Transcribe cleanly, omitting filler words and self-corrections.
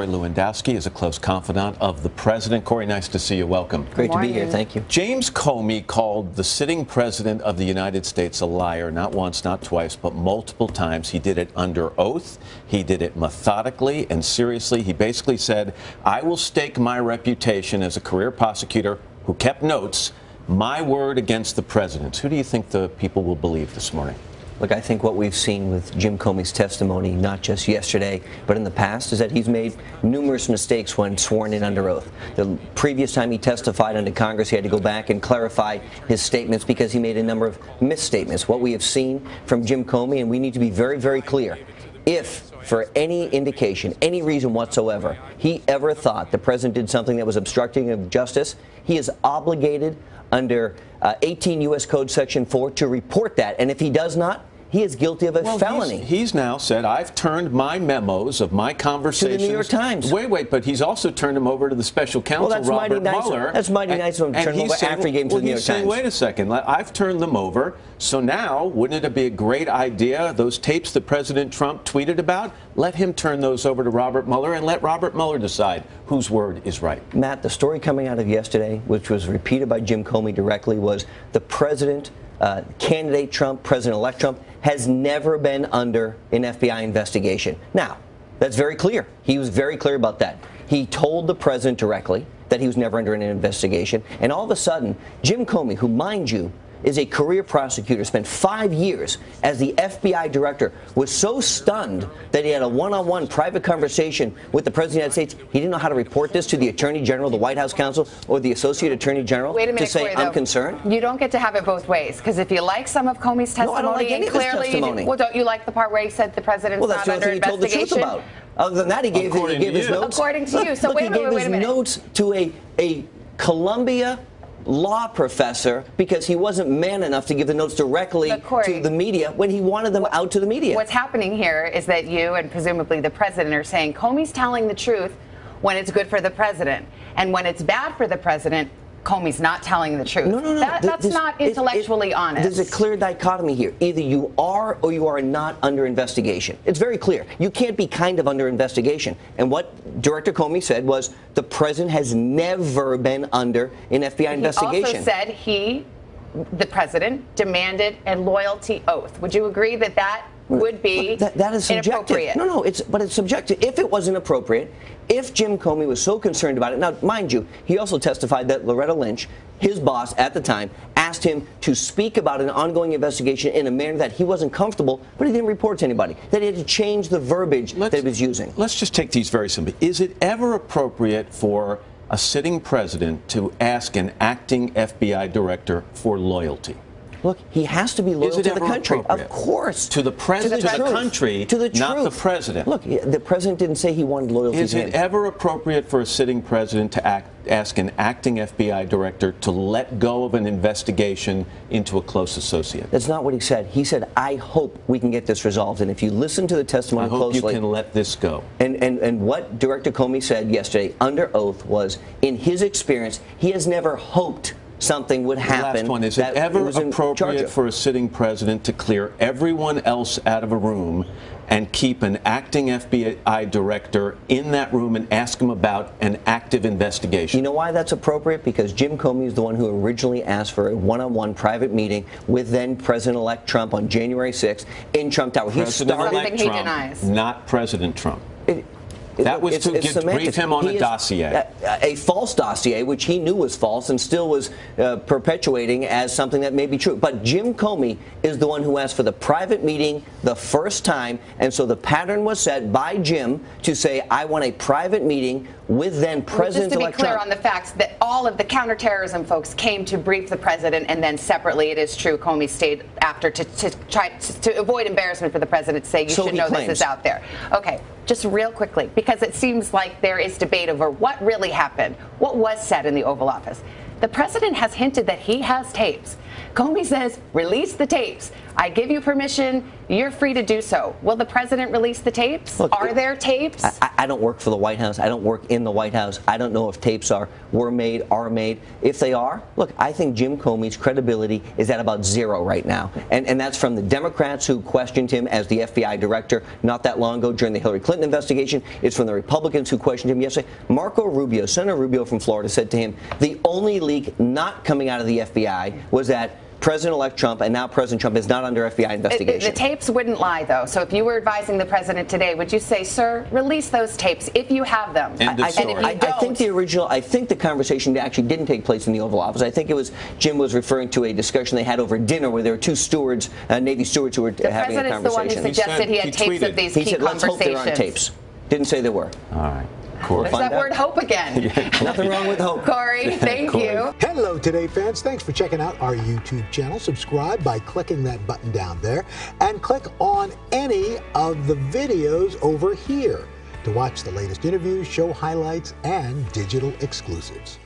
Corey Lewandowski is a close confidant of the president. Corey, nice to see you. Welcome. Great to be here. Thank you. James Comey called the sitting president of the United States a liar, not once, not twice, but multiple times. He did it under oath. He did it methodically and seriously. He basically said, I will stake my reputation as a career prosecutor who kept notes, my word against the president's. Who do you think the people will believe this morning? Look, I think what we've seen with Jim Comey's testimony, not just yesterday, but in the past, is that he's made numerous mistakes when sworn in under oath. The previous time he testified under Congress, he had to go back and clarify his statements because he made a number of misstatements. What we have seen from Jim Comey, and we need to be very, very clear, if for any indication, any reason whatsoever, he ever thought the president did something that was obstructing of justice, he is obligated under 18 U.S. Code Section 4 to report that. And if he does not, he is guilty of a felony. He's now said, I've turned my memos of my conversations to the New York Times. Wait, but he's also turned them over to the special counsel, Robert Mueller. That's mighty nice of him to turn them over after he gave them to the New York Times. Wait a second, I've turned them over. So now, wouldn't it be a great idea, those tapes that President Trump tweeted about, let him turn those over to Robert Mueller and let Robert Mueller decide whose word is right. Matt, the story coming out of yesterday, which was repeated by Jim Comey directly, was the president, candidate Trump, President-elect Trump, has never been under an FBI investigation. Now, that's very clear. He was very clear about that. He told the president directly that he was never under an investigation. And all of a sudden, Jim Comey, who, mind you, is a career prosecutor, spent 5 years as the FBI director, was so stunned that he had a one-on-one private conversation with the President of the United States. He didn't know how to report this to the Attorney General, the White House counsel, or the Associate Attorney General to say, Corey, I'm concerned. You don't get to have it both ways, because if you like some of Comey's testimony, no, I don't like any of his testimony. Well, don't you like the part where he said the president's not under investigation? Well, that's the only thing he told the truth about. Other than that, he gave his notes. According to you. So wait a minute. He gave his notes to a Columbia law professor because he wasn't man enough to give the notes directly to the media when he wanted them out to the media. What's happening here is that you and presumably the president are saying Comey's telling the truth when it's good for the president, and when it's bad for the president, Comey's not telling the truth. No. That's not intellectually honest. There's a clear dichotomy here. Either you are or you are not under investigation. It's very clear. You can't be kind of under investigation. And what Director Comey said was the president has never been under an FBI investigation. He also said the president, demanded a loyalty oath. Would you agree that that would be that is subjective. Inappropriate? No, but it's subjective. If it was inappropriate, if Jim Comey was so concerned about it, now, mind you, he also testified that Loretta Lynch, his boss at the time, asked him to speak about an ongoing investigation in a manner that he wasn't comfortable, but he didn't report to anybody, that he had to change the verbiage that he was using. Let's just take these very simply. Is it ever appropriate for a sitting president to ask an acting FBI director for loyalty? Look, he has to be loyal to the country. Of course. To the president, to the country, not the president. Look, the president didn't say he wanted loyalty to him. Is it ever appropriate for a sitting president to ask an acting FBI director to let go of an investigation into a close associate? That's not what he said. He said, I hope we can get this resolved. And if you listen to the testimony closely. I hope you can let this go. And what Director Comey said yesterday under oath was, in his experience, he has never hoped something would happen. Last one. Is it ever appropriate for a sitting president to clear everyone else out of a room and keep an acting FBI director in that room and ask him about an active investigation? You know why that's appropriate? Because Jim Comey is the one who originally asked for a one-on-one private meeting with then President-elect Trump on January 6th in Trump Tower. President-elect Trump, not President Trump. That was to brief him on a dossier. A false dossier, which he knew was false and still was perpetuating as something that may be true. But Jim Comey is the one who asked for the private meeting the first time, and so the pattern was set by Jim to say, I want a private meting with then President-elect Trump. Just to be clear on the facts, that all of the counterterrorism folks came to brief the president, and then separately, it is true, Comey stayed after to try to avoid embarrassment for the president to say, you should know this is out there. Okay. Just real quickly, because it seems like there is debate over what really happened, what was said in the Oval Office. The president has hinted that he has tapes. Comey says, release the tapes. I give you permission. You're free to do so. Will the president release the tapes? Look, are there tapes? I don't work for the White House. I don't work in the White House. I don't know if tapes were made, are made. If they are, look, I think Jim Comey's credibility is at about zero right now. And that's from the Democrats who questioned him as the FBI director not that long ago during the Hillary Clinton investigation. It's from the Republicans who questioned him yesterday. Marco Rubio, Senator Rubio from Florida, said to him, the only leak not coming out of the FBI was that President-elect Trump and now President Trump is not under FBI investigation. The tapes wouldn't lie, though. So if you were advising the president today, would you say, sir, release those tapes if you have them? I think the conversation actually didn't take place in the Oval Office. I think it was Jim was referring to a discussion they had over dinner where there were two stewards, Navy stewards, who were having a conversation. The president's the one who suggested he had tapes of these key conversations. He said, let's hope they're on tapes. Didn't say there were. All right. There's that word hope again. Nothing wrong with hope. Corey, thank you. Hello, Today fans. Thanks for checking out our YouTube channel. Subscribe by clicking that button down there and click on any of the videos over here to watch the latest interviews, show highlights, and digital exclusives.